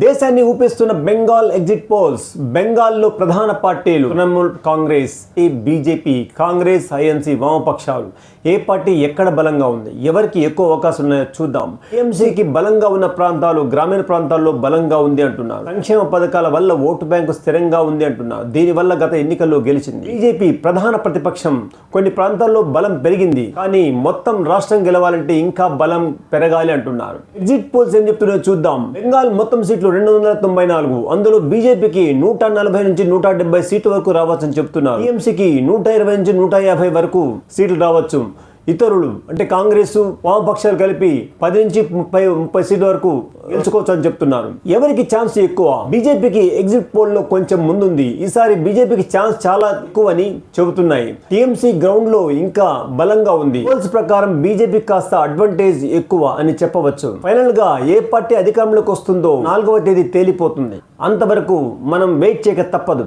దేశాన్ని ఊపిస్తున్న Bengal exit polls. బెంగాల్లో ప్రధాన పార్టీలు తృణమూల్ కాంగ్రెస్, బీజేపీ, కాంగ్రెస్, ఐఎన్సీ వామపక్షాలు. ఏ పార్టీ ఎక్కడ బలంగా ఉంది, ఎవరికి ఎక్కువ అవకాశం ఉన్నాయో చూద్దాం. టీఎంసీకి బలంగా ఉన్న ప్రాంతాలు గ్రామీణ ప్రాంతాల్లో బలంగా ఉంది అంటున్నారు. సంక్షేమ పథకాల వల్ల ఓటు బ్యాంకు స్థిరంగా ఉంది అంటున్నారు. దీనివల్ల గత ఎన్నికల్లో గెలిచింది. బీజేపీ ప్రధాన ప్రతిపక్షం. కొన్ని ప్రాంతాల్లో బలం పెరిగింది, కానీ మొత్తం రాష్ట్రం గెలవాలంటే ఇంకా బలం పెరగాలి అంటున్నారు. ఎగ్జిట్ పోల్స్ ఏం చెప్తున్నాయో చూద్దాం. బెంగాల్ మొత్తం సీట్లు 294. అందులో బీజేపీకి 140 నుంచి 170 సీట్ల వరకు రావచ్చని చెప్తున్నారు. టీఎంసీకి 120 నుంచి 150 వరకు సీట్లు రావచ్చు. ఇతరులు అంటే కాంగ్రెస్, వామపక్షాలు కలిపి 10 నుంచి 30 సీట్ల వరకు గెలుచుకోవచ్చు అని చెప్తున్నారు. ఎవరికి ఛాన్స్ ఎక్కువ? బీజేపీకి ఎగ్జిట్ పోల్ లో కొంచెం ముందుంది. ఈసారి బీజేపీకి ఛాన్స్ చాలా ఎక్కువ అని చెబుతున్నాయి. టీఎంసీ గ్రౌండ్ లో ఇంకా బలంగా ఉంది. పోల్స్ ప్రకారం బీజేపీకి కాస్త అడ్వాంటేజ్ ఎక్కువ అని చెప్పవచ్చు. ఫైనల్ గా ఏ పార్టీ అధికారంలోకి వస్తుందో 4వ తేదీ తేలిపోతుంది. అంతవరకు మనం వెయిట్ చేయక తప్పదు.